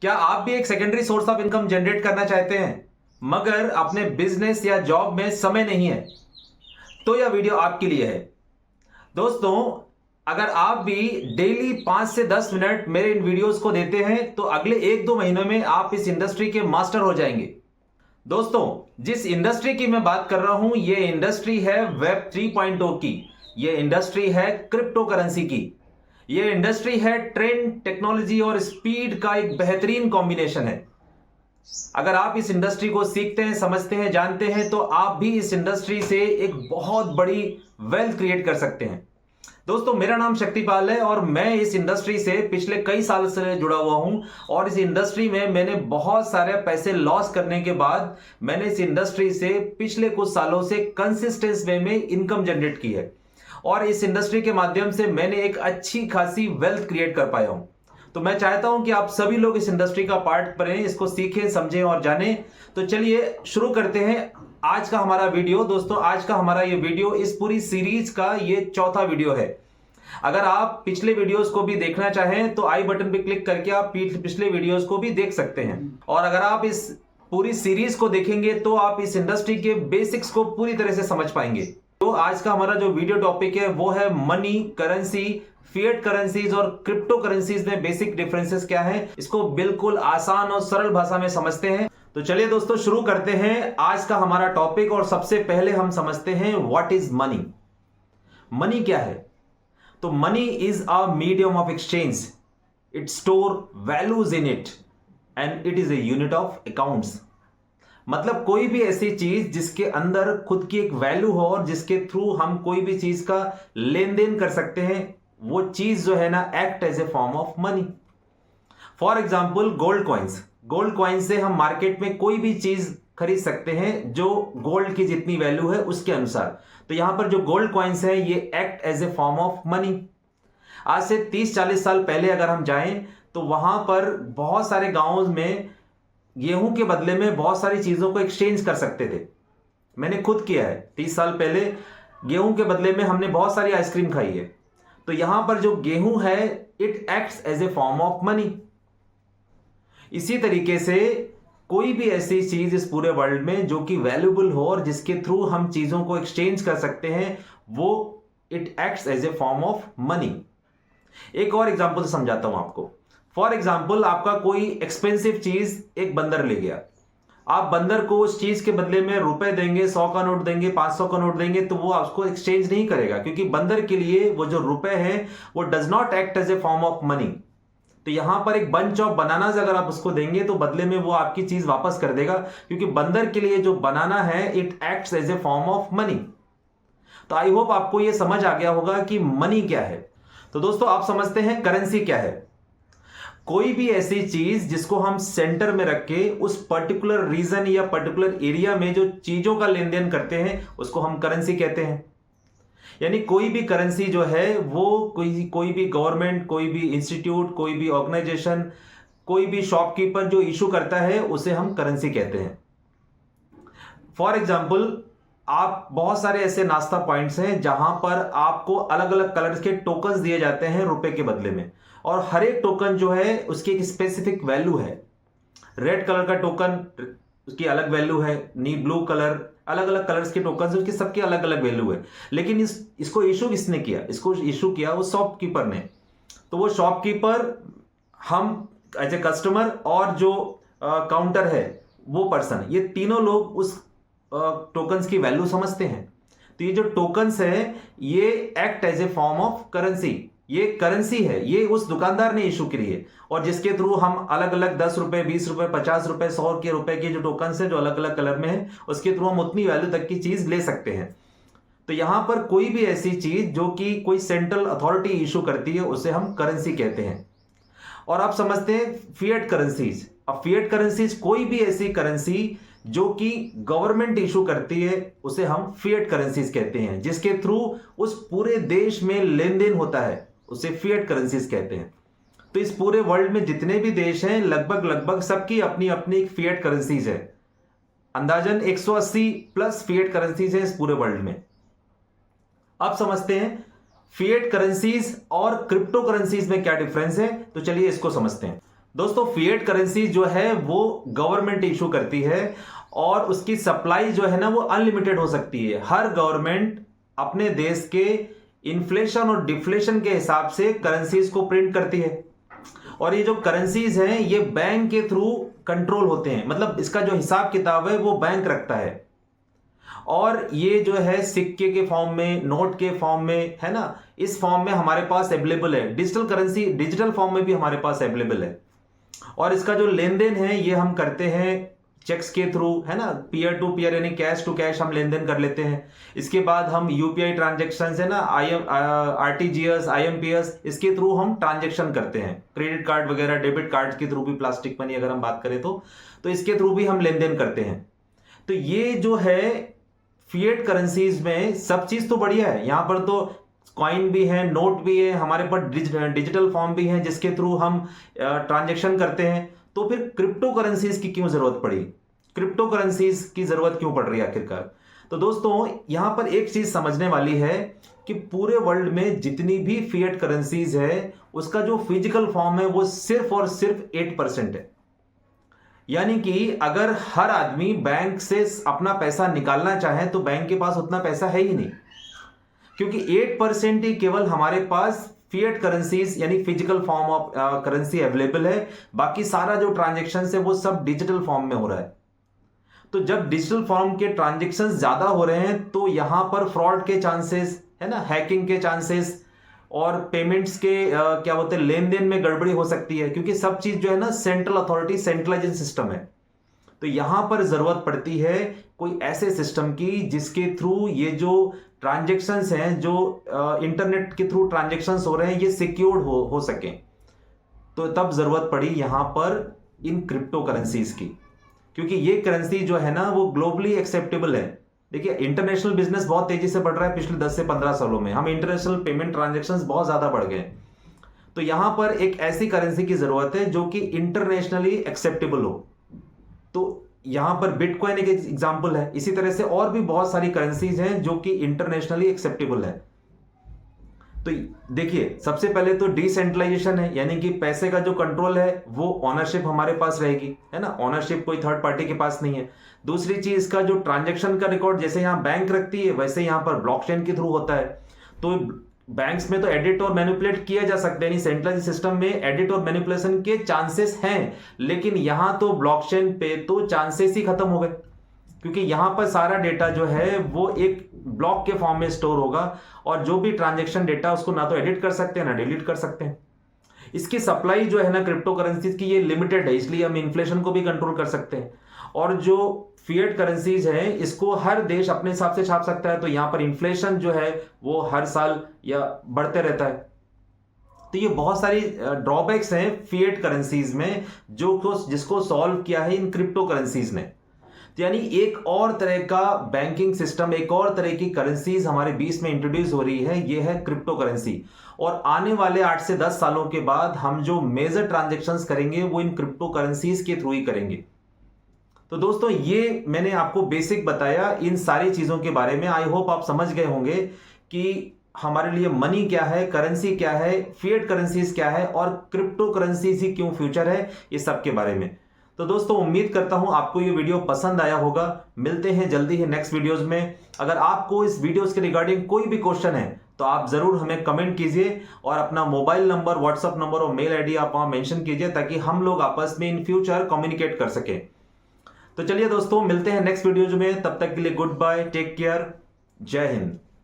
क्या आप भी एक secondary source of income generate करना चाहते हैं मगर अपने बिजनेस या जॉब में समय नहीं है? तो यह वीडियो आपके लिए है। दोस्तों, अगर आप भी डेली 5 से 10 मिनट मेरे इन वीडियोस को देते हैं तो अगले 1-2 महीनों में आप इस इंडस्ट्री के मास्टर हो जाएंगे। दोस्तों, जिस इंडस्ट्री की मैं बात कर रहा हूं, यह इंडस्ट्री है वेब 3.0 की। यह इंडस्ट्री है क्रिप्टो करेंसी की। यह इंडस्ट्री है ट्रेंड, टेक्नोलॉजी और स्पीड का एक बेहतरीन कॉम्बिनेशन है। अगर आप इस इंडस्ट्री को सीखते हैं, समझते हैं, जानते हैं तो आप भी इस इंडस्ट्री से एक बहुत बड़ी वेल्थ क्रिएट कर सकते हैं। दोस्तों, मेरा नाम शक्तिपाल है और मैं इस इंडस्ट्री से पिछले कई साल से जुड़ा हुआ हूं और इस इंडस्ट्री में मैंने बहुत सारे पैसे लॉस करने के बाद मैंने इस इंडस्ट्री से पिछले कुछ सालों से कंसिस्टेंस वे में इनकम जनरेट की है और इस इंडस्ट्री के माध्यम से मैंने एक अच्छी खासी वेल्थ क्रिएट कर पाया हूं। तो मैं चाहता हूं कि आप सभी लोग इस इंडस्ट्री का पार्ट बने, इसको सीखें, समझें और जानें। तो चलिए शुरू करते हैं आज का हमारा वीडियो। दोस्तों, आज का हमारा ये वीडियो इस पूरी सीरीज का ये चौथा वीडियो है। अगर आप पिछले वीडियोस को भी देखना चाहें तो आई बटन पे क्लिक करके आप पिछले वीडियोस को भी देख सकते हैं। और अगर आप इस पूरी सीरीज को देखेंगे तो आप इस इंडस्ट्री के बेसिक्स को पूरी तरह से समझ पाएंगे। तो आज का हमारा जो वीडियो टॉपिक है वो है मनी, करेंसी, फिएट करेंसीज और क्रिप्टो करेंसीज में बेसिक डिफरेंसेस क्या है, इसको बिल्कुल आसान और सरल भाषा में समझते हैं। तो चलिए दोस्तों, शुरू करते हैं आज का हमारा टॉपिक। और सबसे पहले हम समझते हैं व्हाट इज मनी। मनी क्या है? तो money is a medium of exchange. It store values in it and it is a unit of accounts. मतलब कोई भी ऐसी चीज जिसके अंदर खुद की एक वैल्यू हो और जिसके थ्रू हम कोई भी चीज का लेन देन कर सकते हैं, वो चीज जो है ना, act as a form of money. For example gold coins. Gold coin से हम मार्केट में कोई भी चीज खरीद सकते हैं जो गोल्ड की जितनी वैल्यू है उसके अनुसार। तो यहां पर जो गोल्ड कॉइन्स है ये act as a form of money. आज से 30-40 साल पहले अगर हम जाएं तो वहां पर बहुत सारे गांवों में गेहूं के बदले में बहुत सारी चीजों को एक्सचेंज कर सकते थे। मैंने खुद किया है। 30 साल पहले गेहूं के बदले में हमने बहुत सारी आइसक्रीम खाई है। तो यहां पर जो गेहूं है it acts as a form of money. इसी तरीके से कोई भी ऐसी चीज इस पूरे वर्ल्ड में जो कि वैल्यूबल हो और जिसके थ्रू हम चीजों को एक्सचेंज कर सकते हैं, वो it acts as a form of money. एक और एग्जांपल से समझाता हूं आपको। फॉर एग्जाम्पल, आपका कोई एक्सपेंसिव चीज एक बंदर ले गया। आप बंदर को उस चीज के बदले में रुपए देंगे, 100 का नोट देंगे, 500 का नोट देंगे, तो वो आपको एक्सचेंज नहीं करेगा, क्योंकि बंदर के लिए वो जो रुपए हैं वो does not act as a form of money. तो यहां पर एक बंच ऑफ बनानास अगर आप उसको देंगे तो बदले में वो आपकी चीज वापस कर देगा, क्योंकि बंदर के लिए जो बनाना है it acts as a form of money. तो आई होप आपको ये समझ आ गया होगा कि मनी क्या है। तो दोस्तों, आप समझते हैं करेंसी क्या है। कोई भी ऐसी चीज जिसको हम सेंटर में रख के उस पर्टिकुलर रीजन या पर्टिकुलर एरिया में जो चीजों का लेन देन करते हैं उसको हम करेंसी कहते हैं। यानी कोई भी करेंसी जो है वो कोई भी गवर्नमेंट, कोई भी इंस्टीट्यूट, कोई भी ऑर्गेनाइजेशन, कोई भी शॉपकीपर जो इशू करता है उसे हम करेंसी कहते हैं। फॉर एग्जाम्पल, आप बहुत सारे ऐसे नाश्ता पॉइंट्स हैं जहां पर आपको अलग अलग कलर्स के टोकन्स दिए जाते हैं रुपए के बदले में, और हर एक टोकन जो है उसकी एक स्पेसिफिक वैल्यू है। रेड कलर का टोकन, उसकी अलग वैल्यू है। ब्लू कलर, अलग अलग कलर्स के टोकन, उसकी सबकी अलग अलग वैल्यू है। लेकिन इसको इशू किसने किया? इसको इशू किया वो शॉपकीपर ने। तो वो शॉपकीपर, हम एज ए कस्टमर और जो काउंटर है वो पर्सन, ये तीनों लोग उस टोकन्स की वैल्यू समझते हैं। तो ये जो टोकन्स है ये act as a form of currency. ये करेंसी है, ये उस दुकानदार ने इशू करी है, और जिसके थ्रू हम अलग अलग 10 रुपए, 20 रुपए, 50 रुपए, 100 के रुपए के जो टोकन्स है जो अलग अलग कलर में है, उसके थ्रू हम उतनी वैल्यू तक की चीज ले सकते हैं। तो यहां पर कोई भी ऐसी चीज जो कि कोई सेंट्रल अथॉरिटी इशू करती है उसे हम करेंसी कहते हैं। और आप समझते हैं फिएट करेंसीज। अब फिएट करेंसीज कोई भी ऐसी करेंसी जो कि गवर्नमेंट इशू करती है उसे हम फिएट करेंसीज कहते हैं, जिसके थ्रू उस पूरे देश में लेन देन होता है उसे फिएट करेंसीज कहते हैं। तो इस पूरे वर्ल्ड में जितने भी देश हैं लगभग सबकी अपनी अपनी एक फिएट करेंसीज है। अंदाजन 180 प्लस फिएट करेंसीज है इस पूरे वर्ल्ड में। अब समझते हैं फिएट करेंसीज और क्रिप्टो करेंसीज में क्या डिफरेंस है। तो चलिए इसको समझते हैं। दोस्तों फिएट करेंसी जो है वो गवर्नमेंट इशू करती है और उसकी सप्लाई जो है ना वो अनलिमिटेड हो सकती है। हर गवर्नमेंट अपने देश के इन्फ्लेशन और डिफ्लेशन के हिसाब से करेंसीज को प्रिंट करती है और ये जो करेंसीज हैं ये बैंक के थ्रू कंट्रोल होते हैं। मतलब इसका जो हिसाब किताब है वो बैंक रखता है और ये जो है सिक्के के फॉर्म में, नोट के फॉर्म में, है ना, इस फॉर्म में हमारे पास अवेलेबल है। डिजिटल करेंसी डिजिटल फॉर्म में भी हमारे पास अवेलेबल है और इसका जो लेन देन है ये हम करते हैं चेक्स के थ्रू, है ना, पीयर टू पीयर यानी कैश टू कैश हम लेन देन कर लेते हैं। इसके बाद हम यूपीआई ट्रांजेक्शन है ना, आरटीजीएस, आईएमपीएस, इसके थ्रू हम ट्रांजेक्शन करते हैं। क्रेडिट कार्ड वगैरह, डेबिट कार्ड के थ्रू भी, प्लास्टिक मनी अगर हम बात करें तो इसके थ्रू भी हम लेन देन करते हैं। तो ये जो है फिएट करेंसीज में सब चीज तो बढ़िया है। यहां पर तो कॉइन भी है, नोट भी है, हमारे पास डिजिटल फॉर्म भी है जिसके थ्रू हम ट्रांजेक्शन करते हैं। तो फिर क्रिप्टो करेंसीज की क्यों जरूरत पड़ी? क्रिप्टो करेंसीज की जरूरत क्यों पड़ रही है आखिरकार? तो दोस्तों यहां पर एक चीज समझने वाली है कि पूरे वर्ल्ड में जितनी भी फिएट करेंसीज है उसका जो फिजिकल फॉर्म है वो सिर्फ और सिर्फ 8% है। यानी कि अगर हर आदमी बैंक से अपना पैसा निकालना चाहे तो बैंक के पास उतना पैसा है ही नहीं, क्योंकि 8% ही केवल हमारे पास फिएट करेंसीज यानी physical form of currency available है। बाकी सारा जो ट्रांजेक्शन है वो सब डिजिटल फॉर्म में हो रहा है। तो जब डिजिटल फॉर्म के ट्रांजेक्शन ज्यादा हो रहे हैं तो यहां पर फ्रॉड के चांसेस, है ना, हैकिंग के चांसेस और पेमेंट्स के क्या बोलते हैं, लेन देन में गड़बड़ी हो सकती है, क्योंकि सब चीज जो है ना सेंट्रल अथॉरिटी, सेंट्रलाइज्ड सिस्टम है। तो यहां पर जरूरत पड़ती है कोई ऐसे सिस्टम की जिसके थ्रू ये जो ट्रांजेक्शन्स हैं, जो इंटरनेट के थ्रू ट्रांजेक्शन्स हो रहे हैं, ये सिक्योर्ड हो सके। तो तब जरूरत पड़ी यहां पर इन क्रिप्टो करेंसीज की, क्योंकि ये करेंसी जो है ना वो ग्लोबली एक्सेप्टेबल है। देखिए इंटरनेशनल बिजनेस बहुत तेजी से बढ़ रहा है पिछले 10 से 15 सालों में। हम इंटरनेशनल पेमेंट ट्रांजेक्शन्स बहुत ज्यादा बढ़ गए। तो यहां पर एक ऐसी करेंसी की जरूरत है जो कि इंटरनेशनली एक्सेप्टेबल हो। तो यहां पर बिटकॉइन एक एग्जांपल है। इसी तरह से और भी बहुत सारी करेंसीज हैं जो कि इंटरनेशनली एक्सेप्टेबल है। तो देखिए सबसे पहले तो डिसेंट्रलाइजेशन है, यानी कि पैसे का जो कंट्रोल है वो ऑनरशिप हमारे पास रहेगी, है ना, ऑनरशिप कोई थर्ड पार्टी के पास नहीं है। दूसरी चीज इसका जो ट्रांजैक्शन का रिकॉर्ड जैसे यहां बैंक रखती है वैसे यहां पर ब्लॉकचेन के थ्रू होता है। तो बैंक्स में तो एडिट और मैनिपुलेट किया जा सकता है, यानी सेंट्रलाइज्ड सिस्टम में एडिट और मैनिपुलेशन के चांसेस हैं, लेकिन यहां तो ब्लॉकचेन पे तो चांसेस ही खत्म हो गए, क्योंकि यहां पर सारा डेटा जो है वो एक ब्लॉक के फॉर्म में स्टोर होगा और जो भी ट्रांजैक्शन डेटा उसको ना तो एडिट कर सकते हैं ना डिलीट कर सकते हैं। इसकी सप्लाई जो है ना क्रिप्टो करेंसीज की ये लिमिटेड है, इसलिए हम इन्फ्लेशन को भी कंट्रोल कर सकते हैं। और जो फिएट करेंसीज है इसको हर देश अपने हिसाब से छाप सकता है, तो यहां पर इन्फ्लेशन जो है वो हर साल या बढ़ते रहता है। तो ये बहुत सारी ड्रॉबैक्स हैं फिएट करेंसीज में जिसको सॉल्व किया है इन क्रिप्टो करेंसीज ने। यानी एक और तरह का बैंकिंग सिस्टम, एक और तरह की करेंसीज हमारे बीच में इंट्रोड्यूस हो रही है, ये है क्रिप्टो करेंसी। और आने वाले 8 से 10 सालों के बाद हम जो मेजर ट्रांजैक्शंस करेंगे वो इन क्रिप्टो करेंसीज के थ्रू ही करेंगे। तो दोस्तों ये मैंने आपको बेसिक बताया इन सारी चीजों के बारे में। आई होप आप समझ गए होंगे कि हमारे लिए मनी क्या है, करेंसी क्या है, फिएट करेंसीज क्या है और क्रिप्टो करेंसीज ही क्यों फ्यूचर है, ये सब के बारे में। तो दोस्तों उम्मीद करता हूं आपको ये वीडियो पसंद आया होगा। मिलते हैं जल्दी ही नेक्स्ट वीडियोस में। अगर आपको इस वीडियोस के रिगार्डिंग कोई भी क्वेश्चन है तो आप जरूर हमें कमेंट कीजिए और अपना मोबाइल नंबर, व्हाट्सएप नंबर और मेल आईडी आप वहां मेंशन कीजिए ताकि हम लोग आपस में इन फ्यूचर कम्युनिकेट कर सके। तो चलिए दोस्तों मिलते हैं नेक्स्ट वीडियोज में, तब तक के लिए गुड बाय, टेक केयर, जय हिंद।